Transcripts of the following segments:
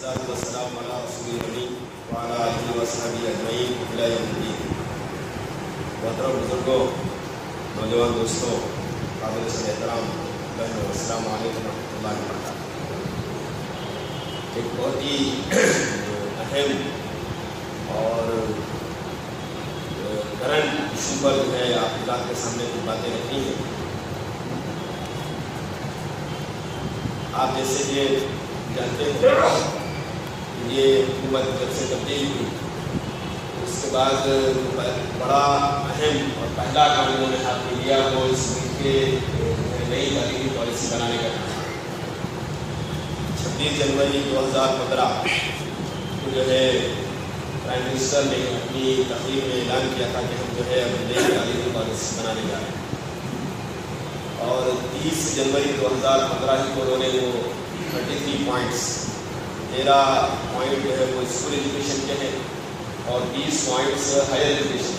والسلام علی رسول الامین وعلی آلہ وصحبہ اجمعین الی یوم الدین۔ محترم بزرگوں، نوجوان دوستوں، قابل احترام بہنوں، السلام علیکم ورحمۃ اللہ وبرکاتہ۔ ایک بہت ہی اہم اور کرنٹ ایشو پر جو ہے آپ حضرات کے سامنے کچھ باتیں رکھی ہیں۔ آپ جیسے کہ جانتے ہیں یہ حکومت جب سے تبدیل ہوئی اس کے بعد بڑا اہم اور پہلا کام انہوں نے ہاتھ میں لیا وہ اس ملک کے نئی تعلیمی پالیسی بنانے کا تھا۔ 26 جنوری 2015 کو جو ہے پرائم منسٹر نے اپنی تقریر میں اعلان کیا تھا کہ ہم جو ہے اب نئی تعلیمی پالیسی بنانے جا رہے ہیں، اور 30 جنوری 2015 ہی کو انہوں نے وہ 33 پوائنٹس 13 پوائنٹ جو ہے وہ اسکول ایجوکیشن کے ہیں اور 20 پوائنٹس ہائر ایجوکیشن،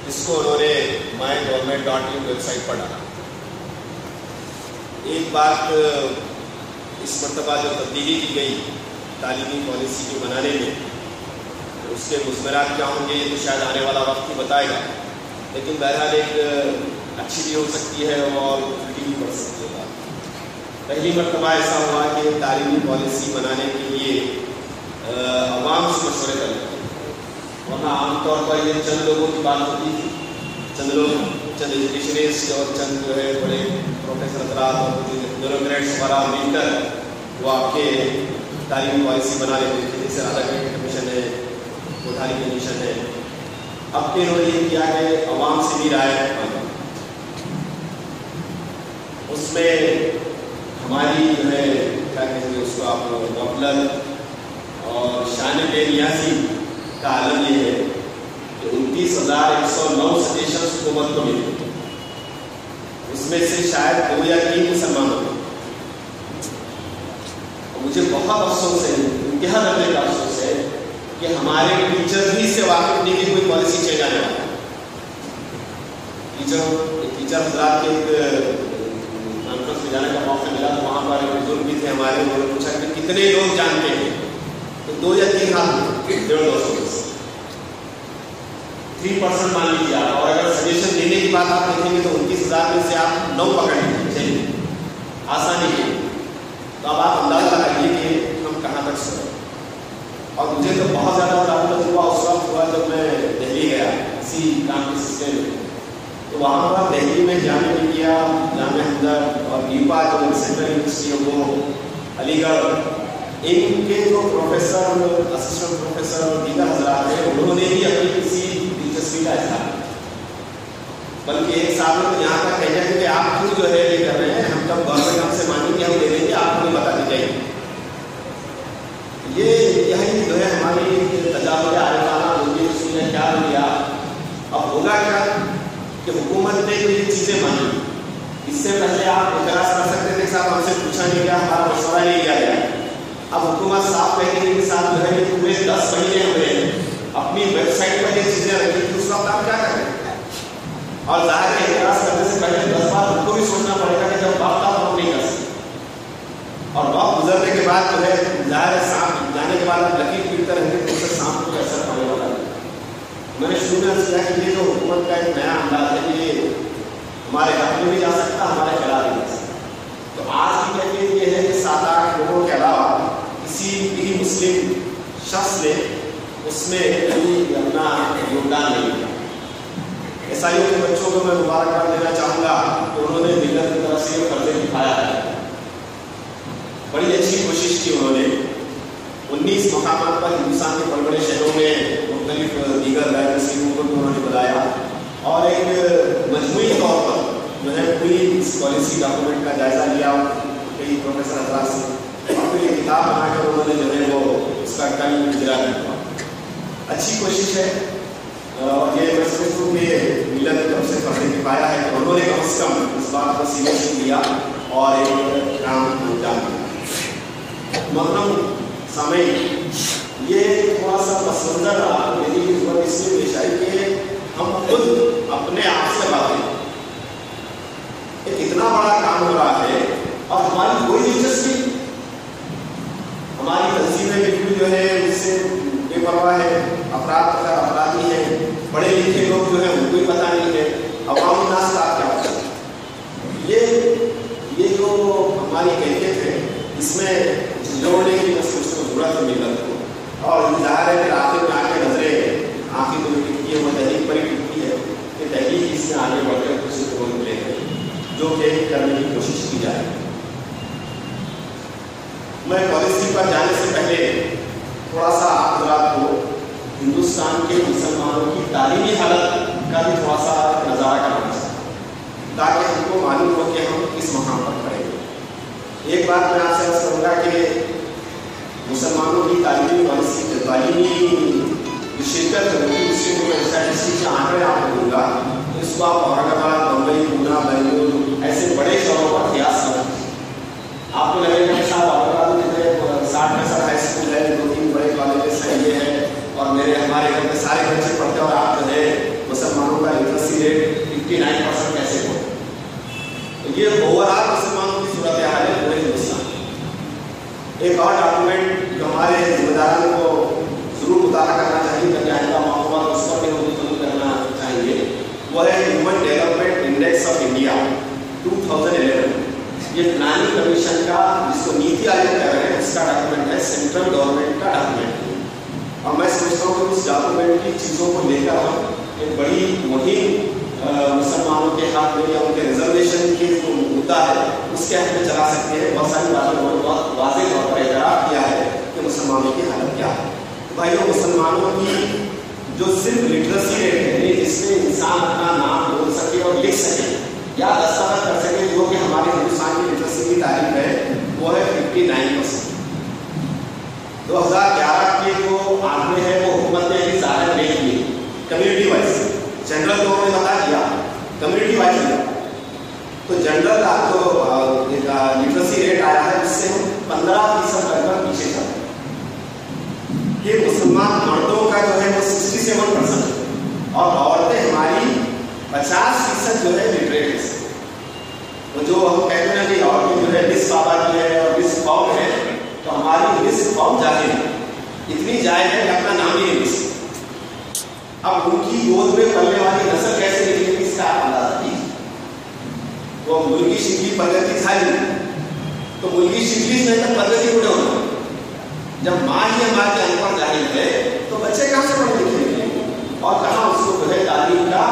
اس کو انہوں نے mygovernment.in ویب سائٹ پر ڈالا۔ ایک بات اس مرتبہ جو تبدیلی کی گئی تعلیمی پالیسی کے بنانے میں، اس کے مثمرات کیا ہوں گے یہ تو شاید آنے والا وقت ہی بتائے گا، لیکن بہرحال ایک اچھی بھی ہو سکتی ہے اور الٹی بھی پڑ سکتی ہے۔ پہلی مرتبہ ایسا ہوا کہ تعلیمی پالیسی بنانے کے لیے عوام سے مشورے کر لیتے ہیں، ورنہ عام طور پر یہ چند لوگوں کی بات ہوتی تھی، چند ایجوکیشنسٹ اور چند جو ہے بڑے پروفیسر حضرات اور بیوروکریٹس وغیرہ مل کر وہ آپ کے تعلیمی پالیسی بنا لیتے تھے، جیسے راجا کمیشن ہے، کوٹھاری کمیشن ہے۔ اب کے انہوں نے یہ کیا کہ عوام سے بھی رائے مانگی، اس میں ہماری جو ہے کیا کہیں گے اس کو آپ غفلت اور شان بے نیازی کا عالم یہ ہے کہ 29,109 سٹیشنز حکومت کو ملے، اس میں سے شاید 2 یا 3 مسلمانوں کو۔ مجھے بہت افسوس ہے، انتہا درجے کا افسوس ہے کہ ہمارے ٹیچر بھی سے واقف نہیں کہ کوئی پالیسی چینج آنے والا ہے۔ ٹیچر حضرات کے ایک کانفرنس میں جانے کا موقع ملا تو وہاں پر ایک بزرگ بھی تھے ہمارے، انہوں نے پوچھا کہ کتنے لوگ جانتے ہیں، تو 2 یا 3 ہاتھ 150 3% مان لیجیے آپ، اور اگر سجیشن دینے کی بات آپ دیکھیں گے تو 29,000 میں سے آپ 9 پکڑ لیجیے، آسانی ہے۔ تو اب آپ اندازہ لگائیے کہ ہم کہاں تک سو رہے ہیں۔ اور مجھے تو بہت زیادہ تعلق ہوا اس وقت ہوا جب میں دہلی گیا اسی کام کے سلسلے میں، تو وہاں پر دہلی میں جامعہ ملیہ، جامعہ ہمدرد اور نیپا جو سینٹرل یونیورسٹی ہے وہ علی گڑھ، ان کے جو پروفیسر، اسسٹنٹ پروفیسر اور دیگر حضرات ہیں انہوں نے بھی اپنی کسی دلچسپی کا اظہار، بلکہ ایک صاحب نے یہاں تک کہہ دیا کہ آپ کیوں جو ہے یہ کر رہے ہیں، ہم جب گورنمنٹ ہم سے مانگیں گے ہم دے دیں گے، آپ ہمیں بتا دیجیے۔ یہی جو ہے ہماری تجاوز عارفانہ دنیا اس نے کیا لیا۔ اب ہوگا کیا کہ حکومت نے تو یہ چیزیں مانی، اس سے پہلے آپ اعتراض کر سکتے تھے صاحب ہم سے پوچھا نہیں گیا، ہمارا مشورہ نہیں لیا گیا۔ اب حکومت صاحب کہنے کے ساتھ جو ہے یہ پورے 10 مہینے ہوئے اپنی ویب سائٹ پر یہ چیزیں رکھی تھی، اس وقت آپ کیا کریں؟ اور ظاہر ہے اعتراض کرنے سے پہلے 10 بار ان کو بھی سوچنا پڑے گا کہ جب وقت تھا تو ہم نہیں کر سکتے، اور وقت گزرنے کے بعد جو ہے ظاہر ہے سانپ جانے کے بعد لکیر پیٹتے رہیں گے تو اس سے سانپ کو اثر پڑے والا ہے۔ میں نے شروع میں عرض کیا کہ یہ جو حکومت کا ایک نیا انداز ہے یہ ہمارے حق میں بھی جا سکتا، ہمارے خلاف بھی جا سکتا۔ تو آج کی کیفیت یہ ہے کہ 7-8 لوگوں کے علاوہ کسی بھی مسلم شخص نے اس میں کوئی اپنا یوگدان نہیں دیا۔ عیسائیوں کے بچوں کو میں مبارکباد دینا چاہوں گا کہ انہوں نے ملت کی طرف سے یہ فرض دکھایا ہے، بڑی اچھی کوشش کی انہوں نے۔ 19 مقامات پر ہندوستان کے بڑے بڑے شہروں میں مختلف دیگر غیر مسلموں کو بھی انہوں نے بلایا، اور ایک مجموعی طور پر جو ہے پوری اس پالیسی ڈاکومنٹ کا جائزہ لیا کئی پروفیسر حضرات سے، اور پھر یہ کتاب بنا کر انہوں نے جو ہے وہ اس کا کل اجرا کیا۔ اچھی کوشش ہے، اور یہ میں سمجھتا ہوں کہ ملت کی طرف سے فرض کفایہ ہے کہ انہوں نے کم از کم اس بات کو سیریس لیا اور ایک کام انجام دیا۔ محترم سامعین، یہ تھوڑا سا پس منظر آپ کو دینے کی ضرورت اس لیے پیش آئی کہ ہم خود اپنے آپ سے باتیں، ایک اتنا بڑا کام ہو رہا ہے اور ہماری کوئی دلچسپی हमारी तंजीमें बिल्कुल जो है उससे बेपरवाह है, अपराधी हैं, पढ़े लिखे लोग जो है उनको ही पता नहीं है, अवाम नास का क्या होता है। ये जो हमारी कैफियत है इसमें जोड़ने की जरूरत है मिलत को, और ज़ाहिर है कि रास्ते में आके नजरें आँखें तो टिकती है, वो तहरीक पर ही टिकती है कि तहरीक इसमें आगे बढ़कर कुछ रोल मिलेंगे जो कि करने की कोशिश की जाए। मैं पॉलिसी पर जाने से पहले थोड़ा सा आप हज़रात को हिंदुस्तान के मुसलमानों की तालीमी हालत का भी थोड़ा सा नज़ारा करना चाहता हूँ ताकि हमको मालूम हो कि हम किस मकाम पर खड़े हैं। एक बात मैं आपसे अर्ज़ करूँगा कि मुसलमानों की तालीमी जो शिरकत होगी उससे मैं स्टैटिस्टिक्स के आंकड़े आपको दूंगा, तो इसको आप औरंगाबाद, बम्बई, पूना, बेंगलुरु ऐसे बड़े शहरों पर प्रयास करें। आपको लगेगा कि साहब औरंगाबाद में 60-65 हाई स्कूल है, 2-3 बड़े कॉलेजेस हैं, ये है, और हमारे घर में सारे बच्चे पढ़ते हैं, और आप जो है मुसलमानों का लिटरेसी रेट 59% कैसे हो। तो ये ओवरऑल मुसलमानों की सूरत हाल है पूरे हिंदुस्तान। एक और डॉक्यूमेंट जो हमारे जिम्मेदारों को जरूर मुताला करना चाहिए, ताकि आइंदा मामूलात उस पर भी हम गुफ्तगू करना चाहेंगे, वो है human development index of India 2011। ये प्लानिंग कमीशन का, जिसको नीति आयोग कह रहे हैं, उसका डॉक्यूमेंट है, सेंट्रल गवर्नमेंट का डॉक्यूमेंट। और मैं समझता हूँ कि उस डॉक्यूमेंट की चीज़ों को लेकर हम एक बड़ी मुहिम मुसलमानों के हाथ में या उनके रिजर्वेशन के जो मुद्दा है उसके हक में चला सकते हैं। बहुत सारी बातों को बहुत वाज़ेह तौर पर इतराफ़ किया है कि मुसलमानों की हालत क्या है। तो भाइयों, मुसलमानों की जो सिर्फ लिटरेसी रेट है, जिसमें इंसान अपना नाम बोल सके और लिख सके या दस्तखत कर सके, जो कि हमारे हिंदुस्तान की लिटरेसी की तारीफ है, वो है 59%। 2011 के जो आंकड़े हैं वो हुकूमत ने अभी ज़ाहिर नहीं किए, कम्युनिटी वाइज, जनरल तो उन्होंने बता दिया, कम्युनिटी वाइज दिया। तो जनरल का जो लिटरेसी रेट आया है उससे हम 15% लगभग पीछे चल रहे हैं। ये मुसलमान मर्दों का जो है वो 67% और औरतें हमारी 50% जो है लिटरेट है। तो जो हम कहते हैं कि औरतें जो है निस्फ आबादी है और निस्फ कौम है, तो हमारी निस्फ कौम जाहिल है, इतनी जाहिल है कि अपना नाम ही नहीं लिख सकती। अब उनकी गोद में पलने वाली नस्ल कैसे निकलेगी इसका आप अंदाजा कीजिए। वो मुर्गी शिकली पद्धति था ही, तो मुर्गी शिकली में तक पद्धति उड़े होना। जब माँ ही हमारे अनपढ़ जाहिल है तो बच्चे कहाँ से पढ़े लिखे और कहाँ उसको जो है तालीम का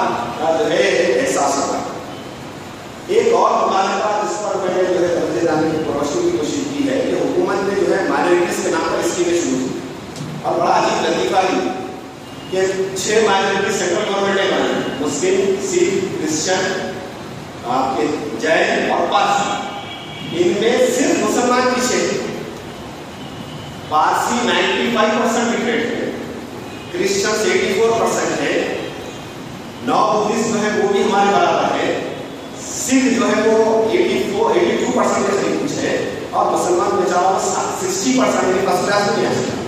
जो है एहसास होगा। एक और हमारे पास इस पर मैंने जो है तवज्जो देने की रोशनी की कोशिश की है कि हुकूमत ने जो है माइनॉरिटीज के नाम पर स्कीमें शुरू की, और बड़ा अजीब लतीफा भी कि 6 माइनॉरिटी सेंट्रल गवर्नमेंट ने बनाई, मुस्लिम, सिख, क्रिश्चियन, आपके जैन और पारसी। इनमें सिर्फ मुसलमान पीछे, पारसी 95% लिटरेट है, क्रिश्चियन 84% है, 9 बुद्धिस्ट जो है वो भी हमारे बराबर है, सिख जो है वो 82% के करीब कुछ है, और मुसलमान बेचारा 60% यानी 50% नहीं आ सकता।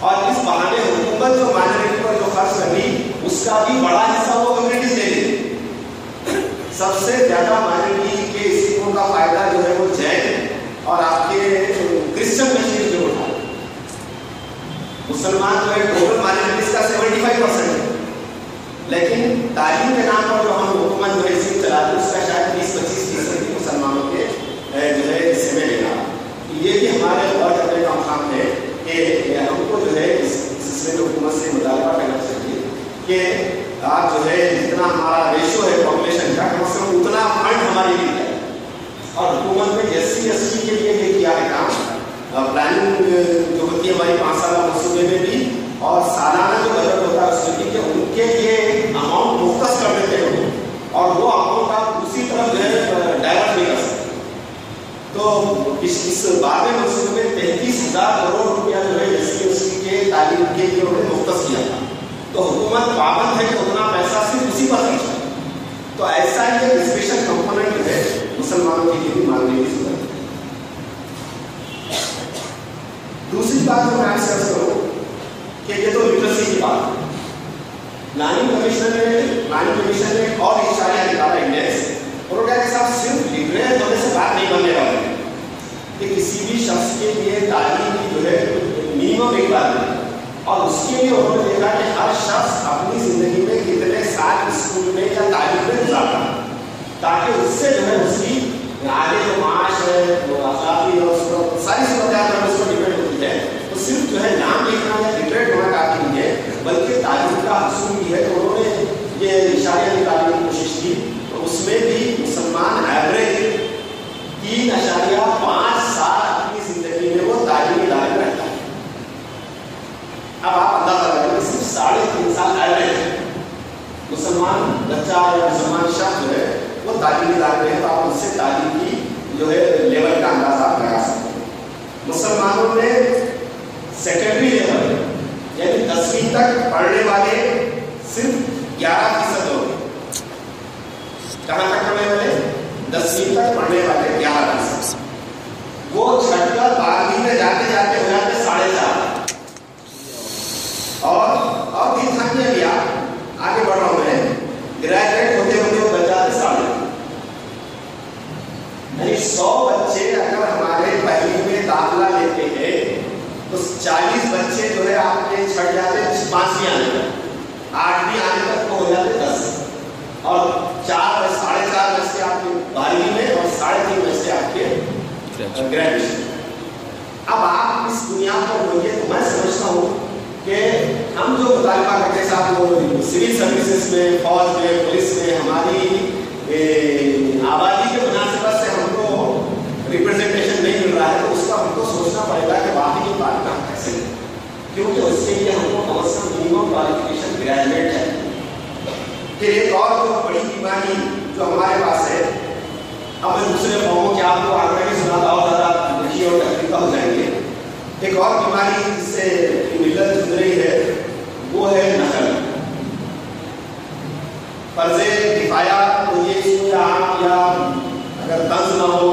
और इस बहाने हुकूमत जो माइनॉरिटी पर जो खर्च करी उसका भी बड़ा हिस्सा वो कम्युनिटीज ले ली। सबसे ज्यादा माइनॉरिटी के स्कीमों का फायदा जो है वो जैन और आपके क्रिश्चियन कश्मीर जो उठा। मुसलमान जो है टोटल माइनॉरिटीज का 75% है, लेकिन तालीम के नाम पर जो हम हुकूमत जो है स्कीम चलाते उसका शायद 20-25% मुसलमानों के जो है हिस्से में लेना। ये भी हमारे गौर करने का काम है कि हमको जो है इस सिलसिले में हुकूमत से मुतालबा करना चाहिए कि आप जो है जितना हमारा रेशो है पॉपुलेशन का, कम से कम उतना फंड हमारे लिए है। और हुकूमत ने SC के लिए ये किया है काम, प्लानिंग जो होती है हमारी 5 साल मंसूबे में भी, और सालाना जो बजट होता है उसमें भी, कि उनके लिए अमाउंट फोकस कर देते हैं और वो अमाउंट आप दूसरी तरफ जो है डाइवर्ट नहीं कर सकते। तो इस बारहवें मंसूबे में 33,000 करोड़ रुपया जो है SC के तालीम के लिए उन्होंने मुख्तस किया था। तो हुकूमत पाबंद है कि उतना पैसा सिर्फ उसी पर खर्च है। तो ऐसा ही एक स्पेशल कंपोनेंट जो है मुसलमानों के लिए भी मांगने की जरूरत है। दूसरी बात जो मैं आपसे अर्ज करूं कि ये तो लिटरेसी की बात है। प्लानिंग कमीशन ने और इशारा निकाला इंडेक्स, और क्या कि सिर्फ लिटरेट होने से बात नहीं बनने वाली कि किसी भी शख्स के लिए तालीम की बिग बात नहीं। और उसके लिए उन्होंने देखा कि हर शख्स अपनी जिंदगी में कितने साल स्कूल में या तालीम में गुजारता है, ताकि उससे जो है उसकी आगे जो माश है, वो अखलाकी और सारी सूरत उसको डिपेंड होती है। तो सिर्फ जो है नाम लिखना या डिक्लेरेट होना काफी नहीं है, बल्कि तालीम का हसूल भी है। तो उन्होंने ये इशारे निकालने की कोशिश की, तो उसमें भी मुसलमान एवरेज 3.5 साल अपनी जिंदगी में वो तालीमी इदारे में रहता है। अब आप अंदाजा लगाइए, सिर्फ 3.5 साल एवरेज मुसलमान बच्चा या मुसलमान शख्स जो है वो तालीमी इदारे में है। तो आप उससे तालीम की जो है लेवल का अंदाजा लगा सकते हैं। मुसलमानों में सेकेंडरी लेवल यानी 10वीं तक पढ़ने वाले सिर्फ 11% लोग। कहाँ तक पढ़ने वाले? 10वीं तक पढ़ने वाले 11%। वो छठकर 12वीं में जाते जाते हो जाते 4.5। और भी ध्यान दिया, आगे बढ़ रहा हूं मैं, ग्रेजुएट होते होते वो बच जाते 3.5। यानी 100 बच्चे अगर हमारे पहली में दाखिला लेते हैं तो 40 बच्चे जो है आपके छट जाते 5वीं आने तक, 8वीं आने तक तो हो जाते 10, और 4.5 बच्चे आपके 12वीं में और 3.5 बच्चे आपके ग्रेजुएशन। अब आप इस दुनिया पर बोलिए तो मैं समझता हूँ कि हम जो मुतालबा करते साथ वो सिविल सर्विसेज में, फौज में, पुलिस में हमारी आबादी के मुनासिबत से हमको रिप्रेजेंटेशन नहीं मिल रहा है, तो उसका हमको सोचना पड़ेगा कि वाकई ये बात काम कैसे है, क्योंकि उसके लिए हमको कम से कम मिनिमम क्वालिफिकेशन ग्रेजुएट है। फिर एक और जो बड़ी बीमारी जो हमारे पास है, अब मैं दूसरे कौमों के आपको ऑलरेडी सुनाता हूँ, ज़्यादा दुखी और तकलीफ हो जाएंगे। एक और बीमारी जिससे मिलत जुड़ रही है वो है नकल। फर्जे किफाया तो ये इसमें आप या अगर तंज ना हो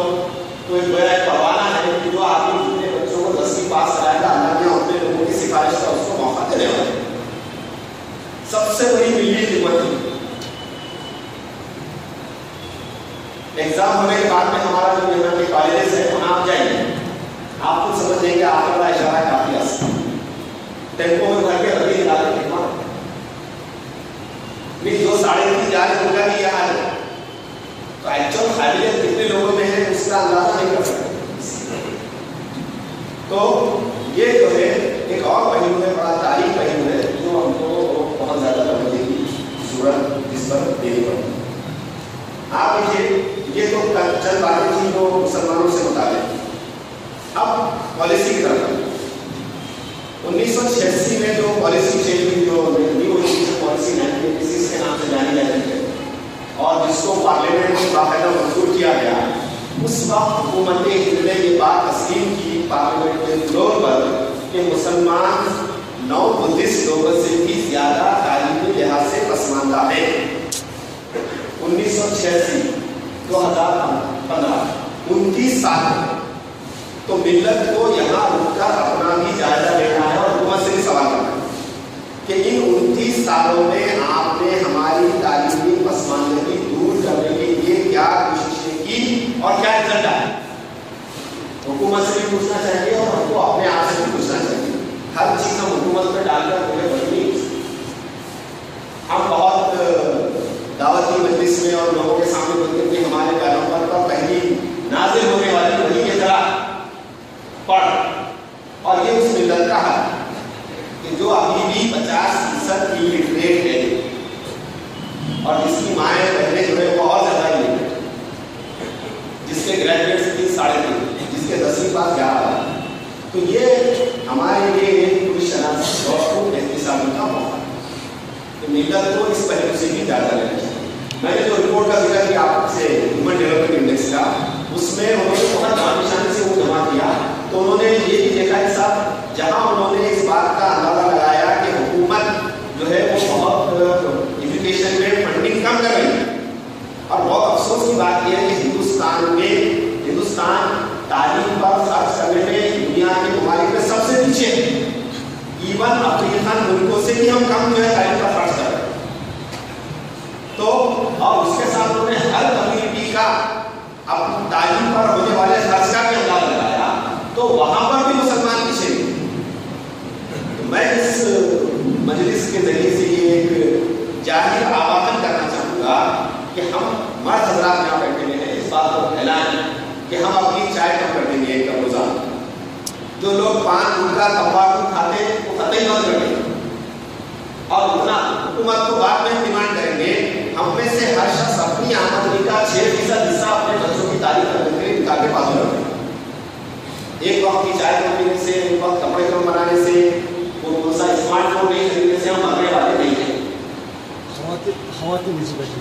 तो एक बड़ा परवाना है कि जो आदमी जितने बच्चों को 10वीं पास कराएगा, अल्लाह ने अपने लोगों की सिफारिश का उसको मौका देने वाले। सबसे बड़ी मिली हिम्मत एग्जाम होने के बाद में हमारा जो यहाँ के कॉलेजेस है वहाँ आप जाइए, आप कुछ समझ लेंगे आपका इशारा काफी आसान। टेम्पो में भर के रबी निकाले कितना नहीं, जो 3.5 जा रहे होगा नहीं यहाँ है, तो एक्चुअल काबिलियत कितने लोगों में है उसका अंदाजा नहीं कर सकते। तो ये जो है एक और पहलू है, बड़ा तारीख पहलू है, जो हमको बहुत ज्यादा तवज्जो की जरूरत इस पर देनी पड़ेगी। आप देखिए, ये तो चंद बातें थी जो मुसलमानों से मुताबिक। अब पॉलिसी की तरफ 1986 में जो पॉलिसी चेंज हुई, जो न्यू एजुकेशन पॉलिसी 1986 के नाम से जानी जाती है और जिसको पार्लियामेंट में बाकायदा मंजूर किया गया, उस वक्त हुकूमत हिंद ने ये बात तस्लीम की पार्लियामेंट के फ्लोर पर कि मुसलमान 9 बुद्धिस्ट लोगों से भी ज्यादा तालीमी लिहाज से पसमानदा है। 1986 2015 29 साल तो मिल्लत को यहाँ रुककर अपना भी जायजा लेना है और हुकूमत से भी सवाल करना है कि इन 29 सालों में आपने हमारी तालीमी पसमानदगी दूर करने के लिए क्या कोशिशें की और क्या रिजल्ट आया। हुकूमत से भी पूछना चाहिए और हमको अपने आप से भी पूछना चाहिए। हर चीज हम हुकूमत पर डालकर मुझे बदली। हम बहुत दावती मजलिस में और लोगों के सामने बोलते कि हमारे पैरों पर पहली नाजिल होने वाली वही के तरह पढ़, और ये उस मिल्लत का है कि जो अभी भी 50% इलिटरेट है और जिसकी माएँ बहने जो है वो और ज्यादा इलिटरेट, जिसके ग्रेजुएट से 3.5, जिसके 10वीं पास 11। तो ये हमारे लिए एक पूरी शनाख्त और को एहतिसाब का मौका है। मिल्लत को इस पहलू से भी ज्यादा लेना चाहिए। मैंने जो रिपोर्ट का जिक्र किया आपसे ह्यूमन डेवलपमेंट इंडेक्स का, उसमें उन्होंने बहुत जान निशानी से वो जमा किया, तो उन्होंने ये भी देखा कि साहब जहां उन्होंने इस बात का अंदाजा लगाया कि हुकूमत जो है वो बहुत एजुकेशन में फंडिंग कम कर रही है, और बहुत अफसोस की बात यह है कि हिंदुस्तान तालीम पर खर्च करने में दुनिया के मुमालिक में सबसे पीछे है। इवन अफ्रीकन मुल्कों से भी हम कम जो है तालीम पर खर्च कर रहे हैं। तो और उसके साथ उन्होंने हर कम्युनिटी का अब तालीम पर होने वाले खर्च का भी अंदाजा लगाया, तो वहां पर भी मुसलमान पीछे नहीं। के जरिए से ये एक जाहिर आह्वान करना चाहूँगा कि हम मर्द हजरात यहाँ बैठे हुए हैं, इस बात को फैलाएं कि हम अपनी चाय कम कर देंगे एक रोजाना। जो लोग पान गुटखा तंबाकू खाते हैं वो कतई बंद कर देंगे और उतना हुकूमत को बाद में डिमांड करेंगे हम में से हर शख्स अपनी आमदनी का 6% हिस्सा अपने बच्चों की तालीम करने के लिए निकाल के पास रखें। एक वक्त की चाय पीने से, एक वक्त कपड़े कम बनाने से, वो सा स्मार्टफोन नहीं खरीदने से हम मरने वाले नहीं हैं।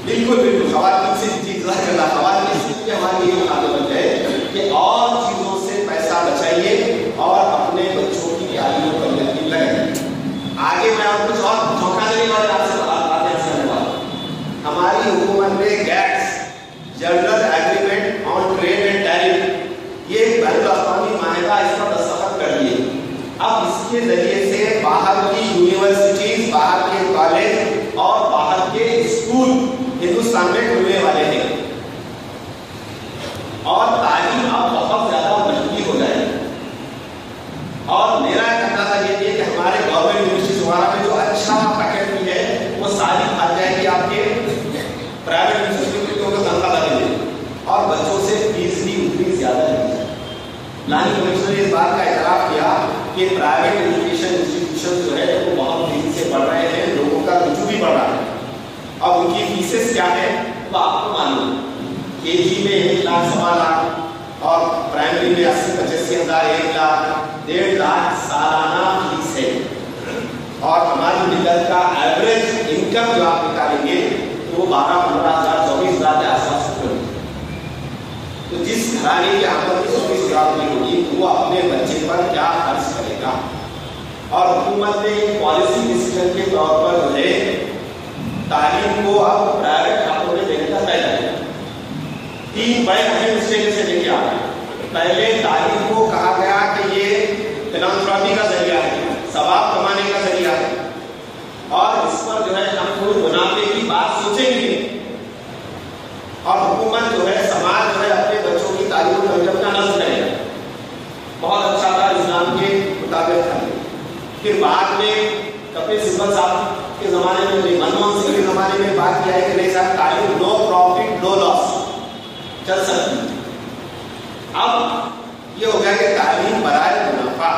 बिल्कुल बिल्कुल खवातीन से चीज करना, खवातीन से हमारी ये आदत है कि और चीजों से पैसा बचाइए और अपने बच्चों की तालीम पर यकीन लगाइए। आगे मैं आपको कुछ और चौंका देने वाले आपसे बातें करने वाला हूं। हमारी हुकूमत ने gets general agreement on trade and tariff ये बैनुल-अक़वामी माहिदा इस पर दस्तखत कर दिए। अब इसके जरिए से बाहर की यूनिवर्सिटीज, बाहर के कॉलेज और बाहर के स्कूल हिंदुस्तान में खुलने वाले हैं और तालीम अब बहुत ज्यादा महंगी हो जाएगी। और मेरा कहना ये है कि हमारे गवर्नमेंट यूनिवर्सिटी वगैरह में जो अच्छा फैकल्टी है वो सारी आ जाएगी आपके प्राइवेट यूनिवर्सिटियों को तनख्वाह लगेगी और बच्चों से फीस भी उतनी ज्यादा नहीं है। प्लानिंग कमीशन ने इस बात का एतराफ किया कि प्राइवेट एजुकेशन इंस्टीट्यूशन जो है वो बहुत तेजी से बढ़ रहे हैं, लोगों का रुझान भी बढ़ रहा है। अब उनकी फीसेस क्या है वो आपको मालूम, केजी में 1 लाख, 1.25 लाख और प्राइमरी में 80-85 हज़ार, 1 लाख, 1.5 लाख सालाना फीस है। और हमारी मिलत का एवरेज इनकम जो आप निकालेंगे तो वो 12-15 हज़ार, 24 हज़ार के आसपास होगी। तो जिस घराने की आमदनी 24 हज़ार की होगी वो अपने बच्चे पर क्या खर्च करेगा। और हुकूमत ने पॉलिसी डिसीजन के तौर पर जो है तालीम को अब प्राइवेट खातों में देने का तय किया। 3 बड़े अहम स्टेज से लेके आ रहे हैं। पहले तालीम को कहा गया कि ये फिलैंथ्रोपी का जरिया है, सवाब कमाने का जरिया है और इस पर जो है हम कोई मुनाफे की बात सोचेंगे और हुकूमत जो है, समाज जो है अपने बच्चों की तालीम और तरबियत का नज़्म करेगा। बहुत अच्छा था, इस्लाम के मुताबिक था। फिर बाद में कपिल सिब्बल साहब के ज़माने में, मनमोहन सिंह के ज़माने में बात किया है कि नहीं साहब तालीम नो प्रॉफिट नो लॉस चल सकती। अब ये हो गया कि तालीम बराए मुनाफा,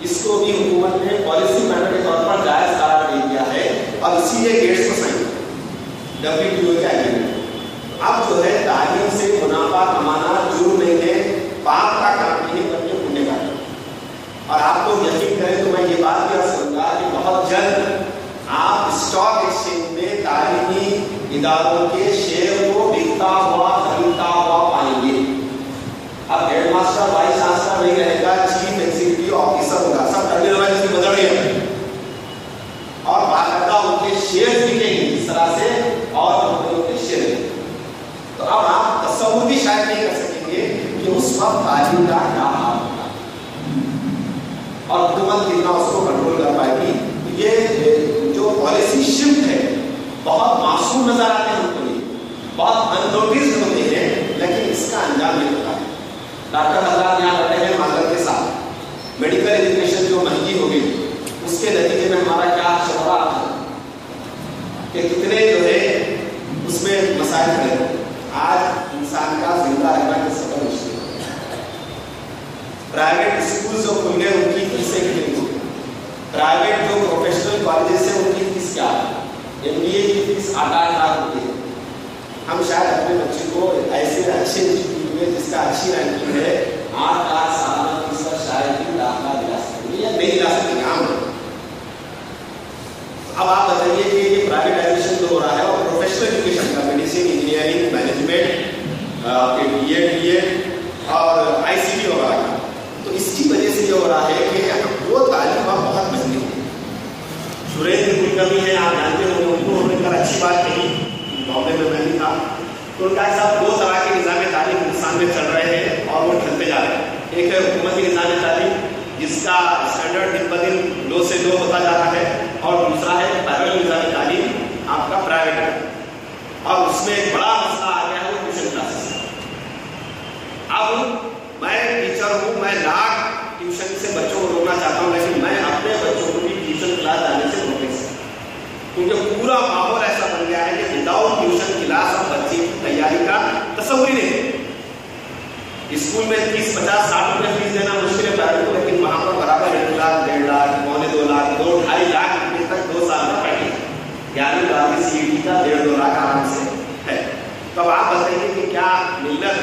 इसको भी हुकूमत ने पॉलिसी मैटर के तौर पर जायज़ करार दे दिया है और इसीलिए गेट्स को साइन WTO के एग्रीमेंट। अब जो है तालीम से मुनाफा कमाना जुर्म नहीं है, पाप का काम नहीं बल्कि पुण्य का काम। और आपको यकीन करें तो मैं ये बात भी करूँगा कि बहुत जल्द आप स्टॉक एक्सचेंज में तालीमी इदारों के शेयर को बिकता हुआ, खरीदता हुआ पाएंगे। अब हेड मास्टर, वाइस चांसलर नहीं रहेगा, चीफ एग्जीक्यूटिव ऑफिसर होगा, सब टर्मिनोलॉजी की बदल रही है और बाकायदा उनके शेयर बिकेंगे इस तरह से और उनके शेयर। तो अब आप तस्वीर भी शायद नहीं कर सकेंगे कि उस वक्त तालीम का क्या हाल होगा और हुकूमत कितना उसको कंट्रोल कर पाएगी। तो ये जो पॉलिसी शिफ्ट है बहुत मासूम नजर आते हैं हमको, बहुत अननोटिस्ड होते हैं, लेकिन इसका अंजाम नहीं होता है। डॉक्टर हजरात यहाँ बैठे हैं माजरत के साथ, मेडिकल एजुकेशन जो महंगी हो गई उसके नतीजे में हमारा क्या चल रहा था कि कितने जो है उसमें मसाइल खड़े हैं। आज इंसान का जिंदा रहना के सबब मुश्किल है। प्राइवेट स्कूल जो खुल गए उनकी फीसें कितनी हो गई, प्राइवेट जो प्रोफेशनल कॉलेजेस है उनकी फीस क्या है, MBA की फीस 8-8 लाख होती है। हम शायद अपने बच्चे को ऐसे अच्छे इंस्टीट्यूट में जिसका अच्छी रैंकिंग है 8 लाख सालाना फीस पर शायद ही दाखिला दिला सकते या नहीं दिला सकते आम। अब आप बताइए कि ये प्राइवेटाइजेशन जो हो रहा है और प्रोफेशनल एजुकेशन का, मेडिसिन, इंजीनियरिंग, मैनेजमेंट, आपके BEd और ICT वगैरह का, तो इसकी वजह से ये हो रहा है कि वो तालीम अब बहुत महंगी है। सुरेंद्र कुलकर्णी है, आप जानते हो, उन्होंने कर अच्छी बात कही, बॉम्बे में मैं भी था, तो उनका साहब 2 तरह के निज़ाम तालीम हिंदुस्तान में चल रहे हैं और वो ढलते जा रहे हैं। एक है हुकूमती निज़ाम तालीम जिसका स्टैंडर्ड दिन ब दिन 2 से 2 होता जा रहा है और दूसरा है पैरेलल निज़ाम तालीम आपका प्राइवेट है और उसमें एक बड़ा मसला आ गया है वो ट्यूशन क्लासेस। अब मैं टीचर हूँ, मैं लाख ट्यूशन से बच्चों को रोकना चाहता हूँ, लेकिन मैं अपने बच्चों को भी ट्यूशन क्लास जाने से रोक नहीं सकता। کیونکہ پورا ماحول ایسا بن گیا ہے کہ وداؤٹ ٹیوشن کلاس اب بچے کی تیاری کا تصور ہی نہیں. اسکول میں 30-50-60 روپے فیس دینا مشکل ہے پرائیویٹ کو، لیکن وہاں پر برابر 1 لاکھ 1.5 لاکھ 1.25 لاکھ 2-2.5 لاکھ روپے تک 2 سال میں پڑھے. 11ویں 12ویں CET کا 1.5-2 لاکھ آرام سے ہے. تو اب آپ بتائیے کہ کیا ملت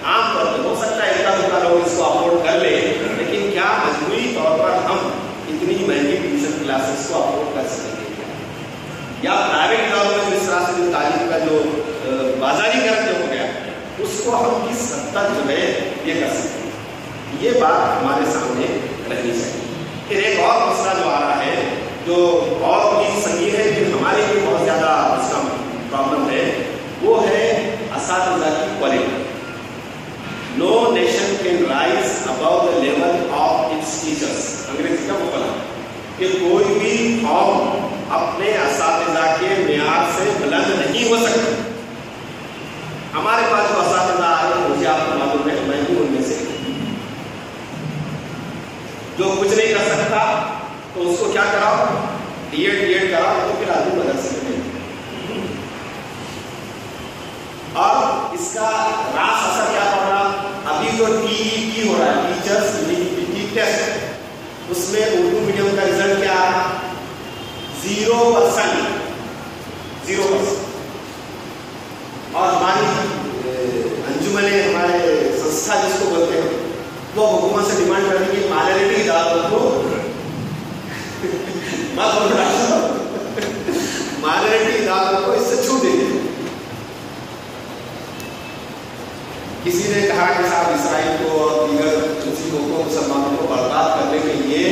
عام طور پہ ہو سکتا ہے اتنا دکھا لوگ اس کو افورڈ کر لیں، لیکن کیا مجموعی طور پر ہم اتنی مہنگی ٹیوشن کلاسز کو افورڈ کر سکیں گے؟ یا پرائیویٹ اداروں میں جس طرح سے جو تعلیم کا جو بازاریکرن جو ہو گیا اس کو ہم کس حد تک جو ہے یہ کر سکتے ہیں؟ یہ بات ہمارے سامنے رہنی چاہیے. پھر ایک اور مسئلہ جو آ رہا ہے جو اور بھی سنگین ہے کہ ہمارے لیے بہت زیادہ اس کا پرابلم ہے، وہ ہے اساتذہ کی quality. No nation can rise above the level of its teachers. انگریزی کا مطلب ہے کہ کوئی بھی قوم اپنے اساتذہ کے معیار سے بلند نہیں ہو سکتی. ہمارے پاس جو اساتذہ آ رہے ہیں مجھے آپ کو معلوم ہے میں بھی ان میں سے جو کچھ نہیں کر سکتا تو اس کو کیا کراؤ، ڈی ایڈ کراؤ تو پھر آدمی بدل سکتے ہیں. اور اس کا راس اثر کیا پڑ رہا، ابھی جو TET ہو رہا ہے ٹیچرس ایلیجیبلٹی ٹیسٹ، اس میں اردو میڈیم کا رزلٹ کیا آ رہا 0%. اور ہماری انجمن ہمارے سنستھا جس کو بولتے ہیں وہ حکومت سے ڈیمانڈ کر رہی ہے مائنرٹی اداروں کو مائنرٹی اداروں کو اس سے چھوٹ دیں گے. کسی نے کہا کہ صاحب اسرائیل کو اور دیگر مسلموں کو مسلمانوں کو برباد کرنے کے لیے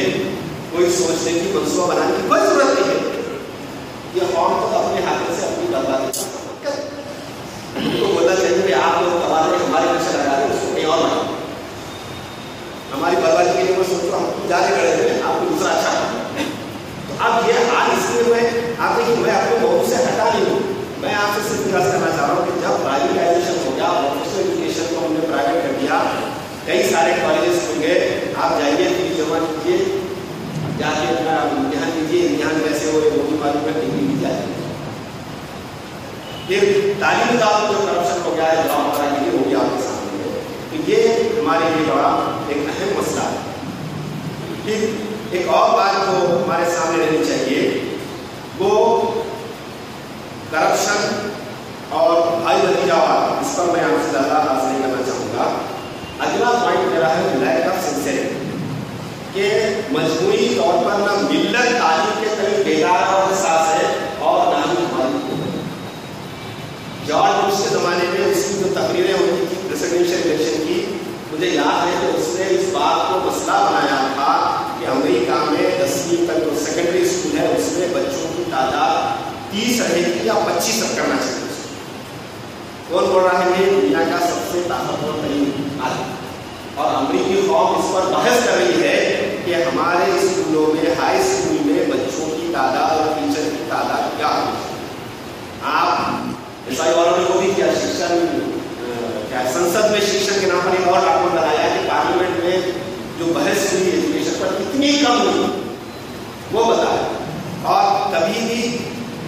کوئی سوچنے کی منصوبہ بنانے کی کوئی ضرورت نہیں ہے. یہ قوم تو اپنے ہاتھوں سے اپنی بربادی کو بولنا چاہیے کہ آپ لوگ تبادلے ہماری نقشہ لگا دیں اس کو کہیں اور بنائیں. ہماری بربادی کے لیے سوچو ہم جانے کھڑے ہوئے آپ کو دوسرا اچھا کریں. تو اب یہ حال اس لیے میں آپ دیکھیے میں اپنے موضوع سے ہٹا نہیں ہوں. میں آپ سے صرف درخواست کرنا چاہ رہا ہوں کہ جب پرائیویٹائزیشن ہو گیا پروفیشنل ایجوکیشن کو ہم نے پرائیویٹ کر دیا، کئی سارے کالجز کھل گئے، آپ جائیے فیس جمع کیجیے، جا کے اپنا امتحان دیجیے، امتحان کیسے ہو وہ بھی معلوم ہے، ڈگری دی جائے. پھر تعلیم کا جو کرپشن ہو گیا ہے جواب وغیرہ کے لیے وہ بھی آپ کے سامنے ہے. تو یہ ہمارے لیے بڑا ایک اہم مسئلہ ہے. پھر ایک اور بات جو ہمارے سامنے رہنی چاہیے وہ کرپشن اور ہائی نتیجہ وار، اس پر میں آپ سے زیادہ عرض نہیں کرنا چاہوں گا. اگلا پوائنٹ میرا ہے لیک آف سنسیئرٹی، کہ مجموعی طور پر نہ ملت تعلیم کے قریب بیدار اور حساس ہے اور نہ ہی ہماری. جارج بش کے زمانے میں اس کی جو تقریریں ہوتی تھی پریزیڈنشل الیکشن کی، مجھے یاد ہے کہ اس نے اس بات کو مسئلہ بنایا تھا کہ امریکہ میں 10ویں تک جو سیکنڈری اسکول ہے اس میں بچوں کی تعداد 30 رہے گی یا 25 تک کرنا چاہیے. کون بول رہا ہے؟ یہ دنیا کا سب سے طاقتور ترین آدمی، اور امریکی قوم اس پر بحث کر رہی ہے کہ ہمارے اسکولوں میں ہائی اسکول میں بچوں کی تعداد اور ٹیچر کی تعداد کیا ہوگی. آپ عیسائی والوں نے وہ بھی کیا کیا سنسد میں شکشن کے نام پر ایک اور ڈاکومنٹ بنایا کہ پارلیمنٹ میں جو بحث ہوئی ایجوکیشن پر کتنی کم ہوئی وہ بتایا. اور کبھی بھی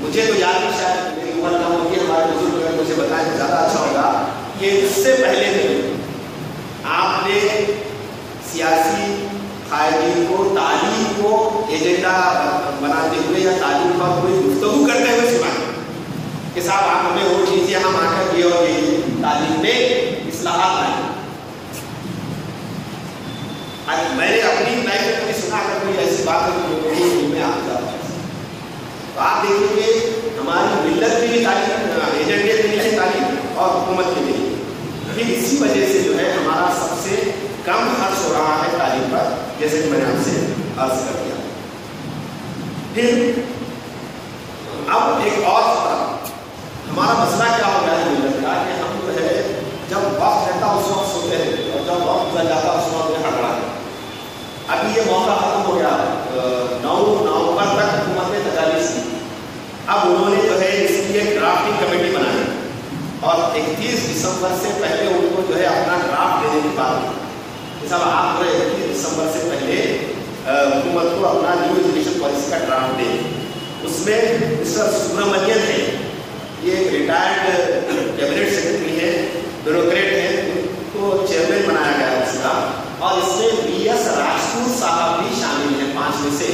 مجھے تو یاد نہیں، شاید میری عمر کم ہوگی، ہمارے بزرگ اگر مجھے بتائیں تو زیادہ اچھا ہوگا کہ اس سے پہلے میں آپ نے سیاسی قائدین کو تعلیم کو ایجنڈا بناتے ہوئے یا تعلیم پر کوئی گفتگو کرتے ہوئے سنا کہ صاحب آپ ہمیں ووٹ دیجیے، ہم آ کر یہ اور یہ تعلیم میں اصلاحات لائیں. میں نے اپنی لائف میں کبھی سنا اگر کوئی ایسی بات ہے میں آپ جاتا ہوں تو آپ دیکھیں گے ہماری ملت کے لیے تعلیم، ایجنڈے کے لیے تعلیم اور حکومت کے لیے. پھر اسی وجہ سے جو ہے ہمارا سب سے کم خرچ ہو رہا ہے تعلیم پر، جیسے کہ میں نے آپ سے عرض کر دیا. پھر اب ایک اور ہمارا مسئلہ کیا ہو گیا ہے ملت کا کہ ہم جو ہے جب وقت رہتا اس وقت سوتے ہیں اور جب وقت گزر جاتا اس وقت میں ہڑبڑا ہے. ابھی یہ موقع ختم ہو گیا، 9 نومبر تک حکومت نے تجاویز کی. اب انہوں نے جو ہے اس کی ایک ڈرافٹنگ کمیٹی بنائی اور 31 دسمبر سے پہلے ان کو جو ہے اپنا ڈرافٹ دینے کی بات کی. صاحب آپ جو ہے 31 دسمبر سے پہلے حکومت کو اپنا نیو ایجوکیشن پالیسی کا ڈرافٹ دیں. اس میں مسٹر سبرامنین ہے، یہ ایک ریٹائرڈ کیبنٹ سیکرٹری ہے، بیوروکریٹ ہے، تو چیئرمین بنایا گیا اس کا. اور اس میں بی ایس راجپوت صاحب بھی شامل ہیں 5 میں سے.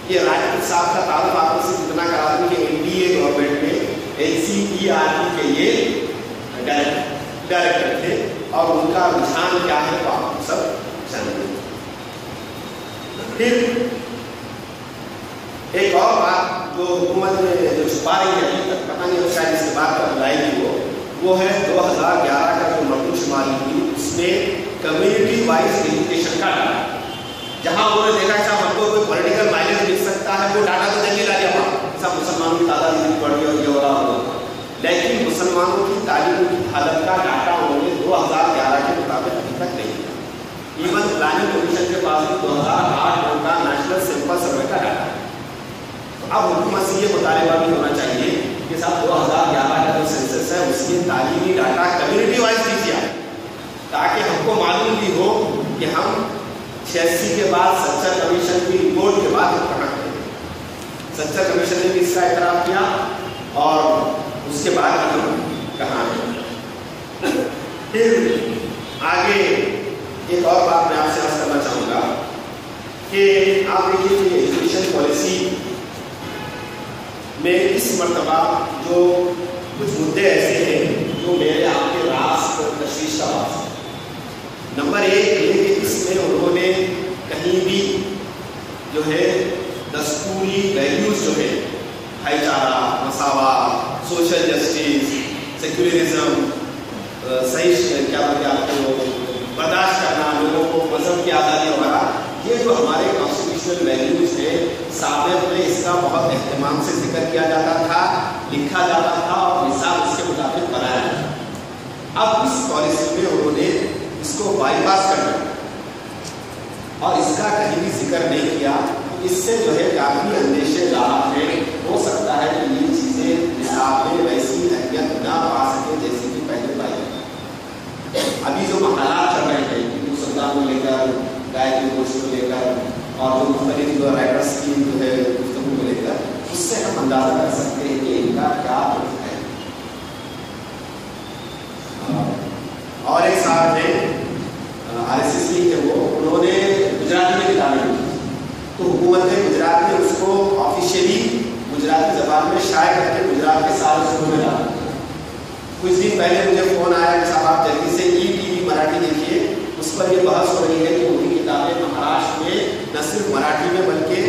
یہ راجپوت صاحب کا تعلق آپ کو صرف اتنا کرا دوں کہ این ڈی اے گورنمنٹ میں NCERT کے یہ ڈائریکٹر تھے، اور ان کا رجحان کیا ہے تو آپ سب جانتے ہیں. پھر ایک اور بات جو حکومت نے جو چھپا رہی ہے ابھی تک، پتہ نہیں شاید اس کے بعد کب لائے گی وہ ہے 2011 کا جو مردم شماری تھی، اس میں کمیونٹی وائز ایجوکیشن کا ڈاٹا، جہاں انہوں نے دیکھا کہ ہم کو کوئی پولیٹیکل مائلیج مل سکتا ہے، وہ ڈاٹا تو دے لا لیا وہاں سب مسلمانوں کی تعداد اتنی بڑھ گئی اور یہ ہو رہا ہوگا، لیکن مسلمانوں کی تعلیم کی حالت کا ڈاٹا انہوں نے 2011 کے مطابق ابھی تک نہیں دیا. ایون پلاننگ کمیشن کے پاس بھی 2008 کا نیشنل سمپل سروے کا ڈاٹا ہے. اب حکومت سے یہ مطالبہ بھی ہونا چاہیے کہ صاحب 2011 کا جو سینسس ہے اس کے تعلیمی ڈاٹا کمیونٹی وائز دیجیے، تاکہ ہم کو معلوم بھی ہو کہ ہم 86 کے بعد سچر کمیشن کی رپورٹ کے بعد کہاں ہیں. سچر کمیشن نے بھی اس کا اعتراف کیا اور اس کے بعد ہم کہاں ہیں. پھر آگے ایک اور بات میں آپ سے عرض کرنا چاہوں گا کہ آپ دیکھیے کہ ایجوکیشن پالیسی میں اس مرتبہ جو کچھ مدعے ایسے ہیں جو میرے آپ کے راز کو تشویش کا باعث ہے. نمبر 1 یہ کہ اس میں انہوں نے کہیں بھی جو ہے دستوری ویلیوز جو ہے بھائی چارہ، مساوات، سوشل جسٹس، سیکولرزم، صحیح کیا بولتے آپ کو برداشت کرنا، لوگوں کو مذہب کی آزادی وغیرہ، یہ جو ہمارے کانسٹیٹیوشنل ویلیوز ہیں سابق میں اس کا بہت اہتمام سے ذکر کیا جاتا تھا، لکھا جاتا تھا اور نصاب اس کے مطابق بنایا جاتا تھا. اب اس پالیسی میں انہوں نے اس کو بائی پاس کر دیا اور اس کا کہیں بھی ذکر نہیں کیا. اس سے جو ہے کافی اندیشے لاحق ہیں. ہو سکتا ہے کہ یہ چیزیں نصاب میں ویسی اہمیت نہ پا سکے جیسے کہ پہلے پائی جاتی. ابھی جو حالات چل رہے ہیں ہندو سلطان کو لے کر، گائے کے گوشت کو لے کر اور جو مختلف جو رائٹرس کی جو ہے گفتگو کو لے کر، اس سے ہم اندازہ کر سکتے ہیں کہ ان کا کیا ہے. اور ایک صاحب نے RSS کی کہ انہوں نے گجراتی میں کتابیں لکھی، تو حکومت نے گجرات میں اس کو آفیشیلی گجراتی زبان میں شائع کر کے گجرات کے سارے اسکولوں میں ڈالا. کچھ دن پہلے مجھے فون آیا کہ صاحب آپ جلدی سے ETV مراٹھی دیکھیے، اس پر یہ بحث ہو رہی ہے کہ ان کی کتابیں مہاراشٹر میں نہ صرف مراٹھی میں بلکہ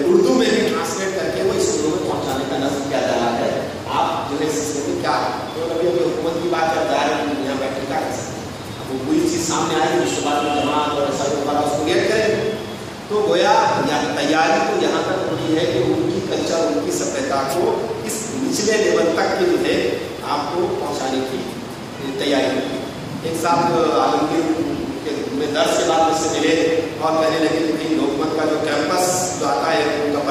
اردو میں بھی ٹرانسلیٹ کر کے وہ اسکولوں میں پہنچانے کا نظم کیا جا رہا ہے. آپ جو ہے سسٹم میں کیا تو ابھی حکومت کی بات کرتا ہے یہاں بیٹھ کے کیا کر سکتے ہیں. وہ کوئی چیز سامنے آئے اس کے بعد میں جماعت اور ایسا وغیرہ اس کو ریٹ کریں تو گویا تیاری تو یہاں تک ہوئی ہے کہ ان کی کلچر، ان کی سبھیتا کو اس نچلے لیول تک کے جو ہے آپ کو پہنچانے کی تیاری کی. ایک صاحب عالمگیر کے میں درس کے بعد مجھ سے ملے اور کہنے لگے کہ کہیں لوکمت کا جو کیمپس جو آتا ہے ان کا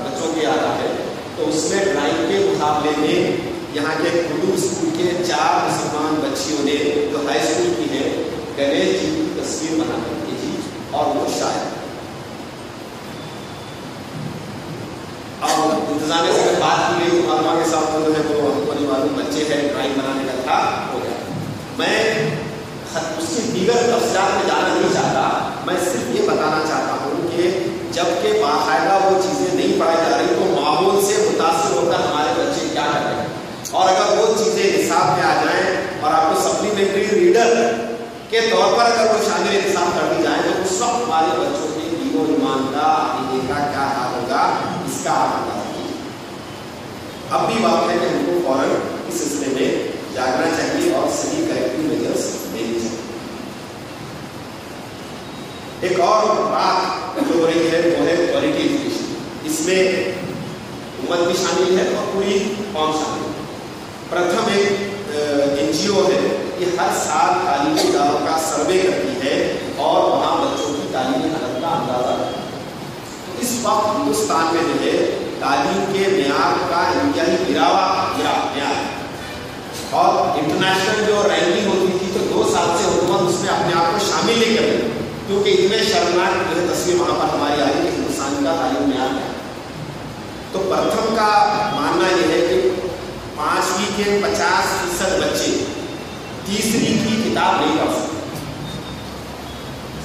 بچوں کے آتا ہے تو اس میں ڈرائنگ کے مقابلے میں یہاں کے اردو اسکول کے 4 مسلمان بچیوں نے جو ہائی اسکول کی ہے گنیش جی کی تصویر بنا کر کی تھی اور وہ شاید اور انتظامیہ سے بات کی گئی معلومات کے ساتھ جو ہے وہ ہماری معلوم بچے ہیں ڈرائنگ بنانے کا تھا ہو گیا. میں اس کی دیگر تفصیلات میں جانا نہیں چاہتا، میں صرف یہ بتانا چاہتا ہوں کہ جب کہ باقاعدہ وہ چیزیں نہیں پڑھائی جا رہی تو ماحول سے متاثر ہو کر ہمارے بچے کیا کر رہے ہیں. اور اگر وہ چیزیں نصاب میں آ جائیں اور آپ کو سپلیمنٹری ریڈر کے طور پر اگر وہ شامل نصاب کر دی جائیں تو اس وقت ہمارے بچوں کے دین و ایمان کا عقیدے کا کیا حال ہوگا اس کا آپ اندازہ کیجیے. اب بھی بات ہے کہ ہم کو فوراً اس سلسلے میں جاگنا چاہیے اور صحیح کریکٹیو میجرس لینے چاہیے. ایک اور بات جو ہو رہی ہے وہ ہے کوالٹی ایجوکیشن. اس میں حکومت بھی شامل ہے اور پوری قوم شامل ہے. پرتھم ایک NGO ہے یہ ہر سال تعلیمی اداروں کا سروے کرتی ہے اور وہاں بچوں کی تعلیمی حالت کا اندازہ کرتی ہے. تو اس وقت ہندوستان میں جو ہے تعلیم کے معیار کا انتہائی گراوا معیار اور انٹرنیشنل جو رینکنگ ہوتی تھی تو 2 سال سے حکومت اس میں اپنے آپ کو شامل نہیں کر رہی کیونکہ اتنے شرمناک جو ہے تصویر وہاں پر ہماری آئی کہ ہندوستان کا تعلیم معیار ہے. تو پرتھم کا ماننا یہ ہے کہ 5ویں کے 50% بچے تیسری کی کتاب نہیں پڑھ سکتے،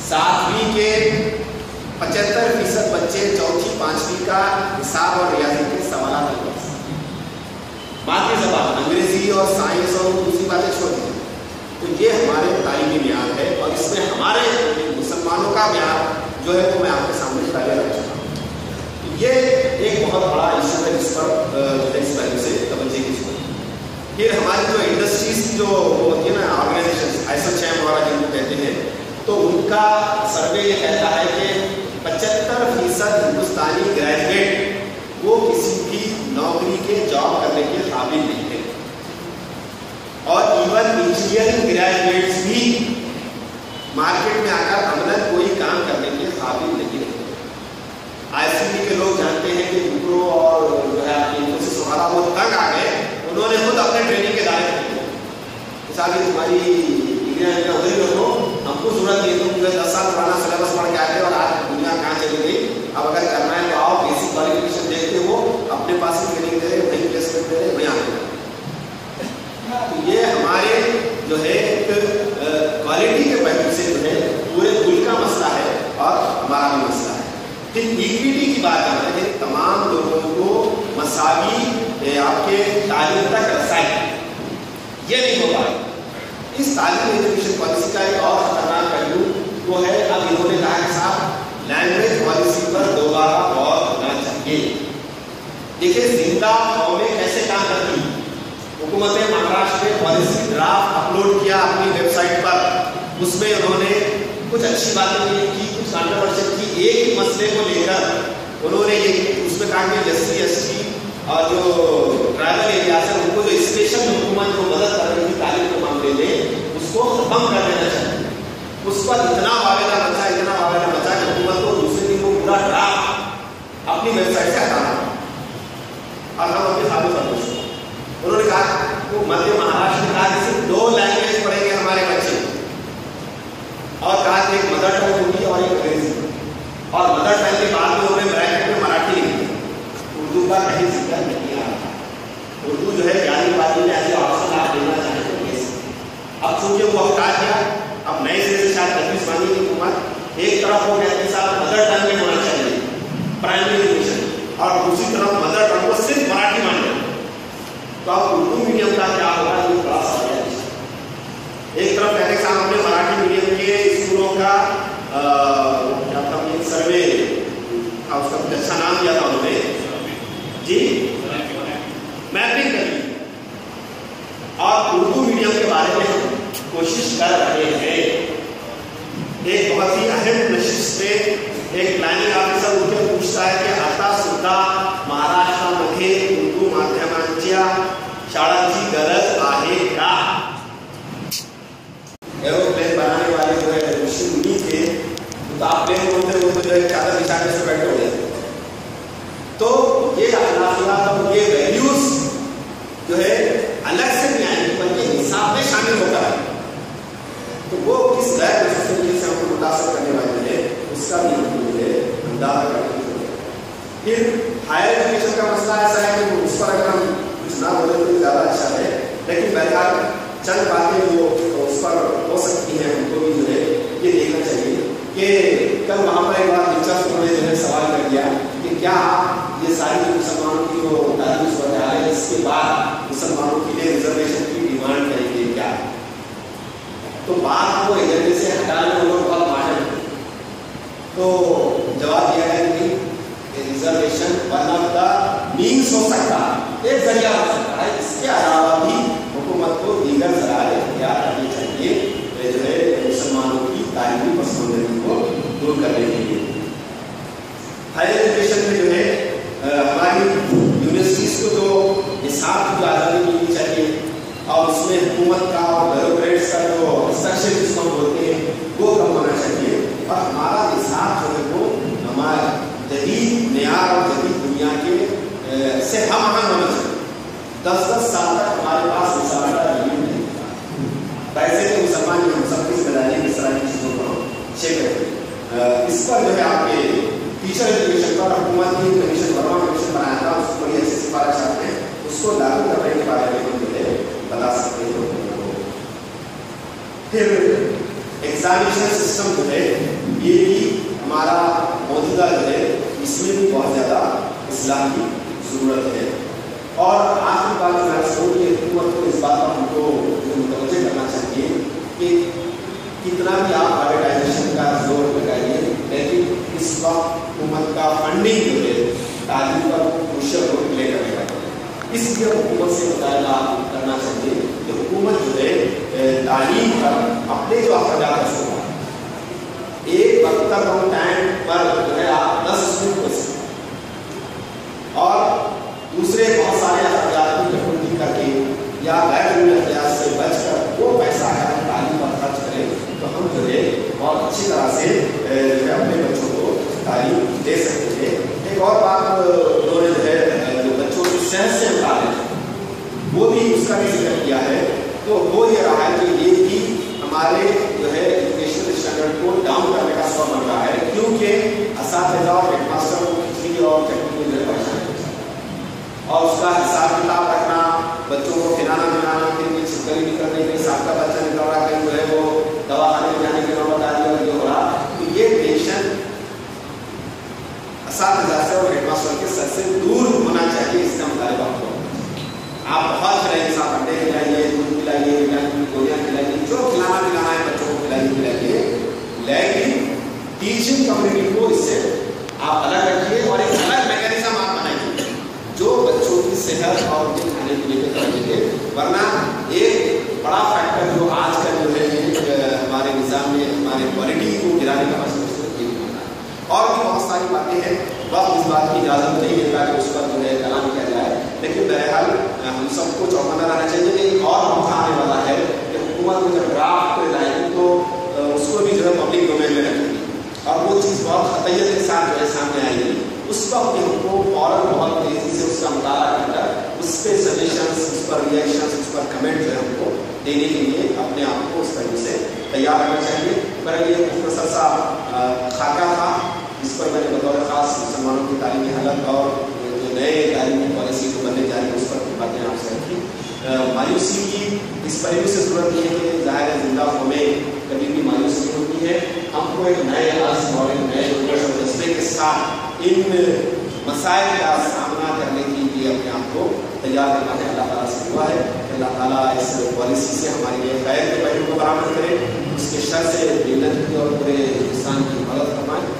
7ویں کے 75% بچے چوتھی 5ویں کا حساب اور ریاضی کے سوالات نہیں پڑھ سکتے۔ باقی زبان انگریزی اور سائنس اور دوسری باتیں چھوڑ دیں۔ تو یہ ہمارے تعلیمی معیار ہے، اور اس میں ہمارے مسلمانوں کا معیار جو ہے وہ میں آپ کے سامنے پہلے رکھ چکا ہوں۔ یہ ایک بہت بڑا ایشو ہے جس پر اس پہلو سے توجہ کی ضرورت ہے۔ پھر ہماری جو انڈسٹریز کی جو ہوتی ہے نا آرگنائزیشن ایسوچیم وغیرہ جن کو کہتے ہیں، تو ان کا سروے یہ کہتا ہے کہ 75% ہندوستانی گریجویٹ وہ کسی بھی نوکری کے جاب کرنے کے قابل نہیں ہے، اور ایون انجینئرنگ گریجویٹس بھی مارکیٹ میں آ کر عملاً کوئی کام کرنے کے قابل نہیں ہے۔ آئی سی ٹی کے لوگ جانتے ہیں کہ وپرو اور جو ہے انفوسس وغیرہ وہ تنگ آ گئے، انہوں نے خود اپنے ٹریننگ کے دائرے کیے۔ مثال کہ تمہاری ڈگریاں ادھر ہو، ہم کو ضرورت نہیں، تم 10 سال پرانا سلیبس پڑھ کے آئے تھے اور آج دنیا کہاں چلی گئی، اب اگر کرنا ہے تو آؤ، بیسک کوالیفکیشن دیکھتے ہو، اپنے پاس ہی ٹریننگ دے رہے، وہیں پلیسمنٹ دے رہے، وہیں آتے ہیں۔ یہ ہمارے جو ہے ایک کوالٹی کے پہلو سے جو ہے پورے ملک کا مسئلہ ہے اور ہمارا بھی مسئلہ ہے۔ پھر ایکویٹی کی بات کرنا ہے، تمام لوگوں کو مساوی آپ کے تعلیم تک رسائی، یہ نہیں ہو پائے۔ اس تعلیم ایجوکیشن پالیسی کا ایک اور خطرناک پہلو وہ ہے، اب انہوں نے کہا کہ صاحب لینگویج پالیسی پر دوبارہ غور ہونا چاہیے۔ دیکھیے زندہ قومیں کیسے کام کرتی ہیں۔ حکومت مہاراشٹر نے پالیسی ڈرافٹ اپلوڈ کیا اپنی ویب سائٹ پر، اس میں انہوں نے کچھ اچھی باتیں کی، کچھ کانٹروورشل کی۔ ایک ہی مسئلے کو لے کر انہوں نے یہ اس میں کہا کہ SC ST اور جو ٹرائبل ایریاز ہیں ان کو جو اسپیشل حکومت کو مدد کر رہی تھی تعلیم کے معاملے میں، اس کو ختم کر دینا چاہیے۔ اس پر اتنا واویلا بچا کہ حکومت کو دوسرے دن کو پورا ڈرافٹ اپنی ویب سائٹ سے ہٹانا اور ہم اپنے قابل فرموش۔ انہوں نے کہا وہ مدھیہ مہاراشٹر میں کہا کہ صرف 2 لینگویج پڑھیں گے ہمارے بچے، اور کہا کہ ایک مدر ٹنگ ہوگی اور ایک انگریزی، اور مدر ٹنگ کے بعد میں انہوں نے بریکٹ میں مراٹھی لکھی، اردو کا کہیں ذکر نہیں آ رہا۔ اردو جو ہے 11ویں 12ویں میں ایسے آپشن آپ دینا چاہیں تو کیسے؟ اب چونکہ وہ ہٹا دیا، اب نئے سرے سے شاید 25 کی حکومت ایک طرف وہ کہتے ہیں صاحب مدر ٹنگ میں ہونا چاہیے پرائمری ایجوکیشن، اور دوسری طرف مدر ٹنگ کو صرف مراٹھی مان لیں۔ تو اب اردو میڈیم کا کیا ہوگا، یہ بڑا سوال ہے۔ ایک طرف پہلے صاحب ہم نے مراٹھی میڈیم کے اسکولوں کا کیا تھا سروے، اس کا کچھ اچھا نام دیا تھا انہوں نے، جی میپنگ کری، اور اردو میڈیم کے بارے میں ہم کوشش کر رہے ہیں۔ ایک بہت ہی اہم نشست میں ایک پلاننگ آفیسر ان سے پوچھتا ہے کہ आता सुद्धा महाराष्ट्रामध्ये उर्दू माध्यमांच्या शाळांची गरज आहे का? एरोप्लेन बनाने वाले जो है ऋषि मुनि थे, तो आप प्लेन बोलते बोलते जो है चादर बिछा के से बैठे हो गए। तो ये अल्लाह ये वैल्यूज जो है अलग से नहीं आएंगे बल्कि हिसाब में शामिल होता है। तो वो किस गैर तरीके से हमको मुतासर करने वाले हैं उसका भी हमको जो है अंदाजा करने की जरूरत है। फिर हायर एजुकेशन का मसला ऐसा है कि उस पर अगर हम कुछ ना बोले तो ज़्यादा अच्छा है, लेकिन बहरहाल चंद बातें जो उस पर हो सकती हैं उनको भी जो है ये देखना चाहिए कि कल वहाँ पर एक बार दिलचस्प उन्होंने जो है सवाल कर दिया कि क्या ये सारी जो मुसलमानों की जो तारीफ वजह है इसके बाद मुसलमानों के लिए रिजर्वेशन की डिमांड करेंगे क्या? तो बात को एजेंडे से हटाने में लोग बहुत माहिर हैं। तो जवाब दिया है कि reservation one of the means हो सकता है, एक जरिया हो सकता है, इसके अलावा भी हुकूमत को दीगर जराए इख्तियार करने चाहिए जो है मुसलमानों की तालीमी पसमानदगी को दूर करने के लिए। हायर एजुकेशन में जो है हमारी यूनिवर्सिटीज़ को तो हिसाब की आज़ादी मिलनी चाहिए और उसमें हुकूमत का और ब्यूरोक्रेट्स का जो हस्तक्षेप जिसको हम बोलते हैं वो कम होना चाहिए, और हमारा हिसाब जो है वो हमारा जदीद मेयार और जदीद दुनिया के से हम आहंग होना चाहिए। 10-10 साल तक हमारे पास मिसाल का रिव्यू नहीं था, पैसे के मुसलमान हम सबकी जिम्मेदारी इस तरह की चीज़ों को शेयर करें। इस पर जो है आपके टीचर एजुकेशन पर हुकूमत की कमीशन वर्मा कमीशन बनाया था, उसको लागू करने के बारे में हम जो है बता सकते हैं लोगों को। फिर एग्जामिनेशन सिस्टम जो है ये भी हमारा मौजूदा जो है इसमें भी बहुत ज़्यादा इस्लाह की ज़रूरत है। और आखिरी बात मैं सोच कि हुकूमत को इस बात पर हमको मुतवज्जे करना चाहिए कि कितना भी आप प्राइवेटाइजेशन का जोर लगाइए, लेकिन इस वक्त हुकूमत का फंडिंग जो है तालीम पर क्रूशियल रोल प्ले करेगा। इसलिए हुकूमत से मुताबिला करना चाहिए कि हुकूमत जो है तालीम पर अपने जो अखराजात है एक वक्त तक हम टाइम पर जो है आप 10 स्टूडेंट हो सकते और दूसरे बहुत सारे अखराजात की कटौती करके या गैर जरूरी अखराजात से बचकर वो पैसा अगर हम तालीम पर खर्च करें तो हम जो है बहुत अच्छी तरह से जो है अपने बच्चों को तालीम दे सकते हैं। एक और बात उन्होंने जो है जो बच्चों को शहर से निकाले वो भी उसका भी जिक्र किया है। तो वो ये रहा है कि ये भी हमारे जो है एजुकेशनल स्टैंडर्ड को डाउन करने का सबब बन रहा है, क्योंकि असातिज़ा और हेडमास्टर को खिचड़ी और टेक्निकल जो है परेशान और उसका हिसाब किताब रखना, बच्चों को खिलाना पिलाना, फिर भी छिपकली नहीं करने के साथ का बच्चा निकल रहा कहीं जो है वो दवाखाने में जाने की नौबत आ रही है जो हो रहा, तो ये टेंशन असातिज़ा से और हेडमास्टर के सर से दूर होना चाहिए। इसका मुताबिक आपको आप बहुत खिलाइए, साथ अंडे खिलाइए, दूध खिलाइए, विटामिन की गोलियाँ खिलाइए, जो खिलाना पिलाना है बच्चों को खिलाइए, लेकिन टीचिंग कम्युनिटी को इससे आप अलग रखिए और एक अलग मैकेनिज्म आप बनाइए जो बच्चों की सेहत और उनके खाने पीने पे ध्यान देंगे। वरना एक बड़ा फैक्टर जो आज का जो है हमारे निज़ाम में हमारे क्वालिटी को गिराने का मसला और भी बहुत सारी बातें हैं। वक्त इस बात की इजाज़त नहीं देता कि उस पर जो है कलाम किया जाए, लेकिन बहरहाल हम सबको चौकन्ना रहना चाहिए कि एक और मौका आने वाला है कि हुकूमत में जब ड्राफ्ट लाएगी तो उसको भी जो है पब्लिक डोमेन में रखेगी और वो चीज़ बहुत खतैयत के साथ जो है सामने आएगी। उस वक्त भी हमको फौरन बहुत तेज़ी से उसका मुताला करकर उस पर सजेशंस, उस पर रिएक्शंस, उस पर कमेंट जो है हमको देने के लिए अपने आप को उस तरीके से तैयार रहना चाहिए। पर ये प्रोफेसर साहब खाका था जिस पर मैंने बतौर खास मुसलमानों की तालीमी हालत और जो नए तालीमी पॉलिसी को बनने जा रही है उस पर बातें आपसे रखी। मायूसी की इस पहलू से जरूरत नहीं है कि ज़ाहिर है जिंदा हमें कभी भी मायूसी नहीं होती है। हमको एक नए अज़्म और एक नए जोश और जज्बे के साथ इन मसाइल का सामना करने के लिए अपने आप को तैयार करना है। अल्लाह ताला से दुआ है कि अल्लाह ताला इस पॉलिसी से हमारे लिए खैर के पहलू को बरामद करे, उसके शर से मिलत की और पूरे हिंदुस्तान की मदद फरमाए।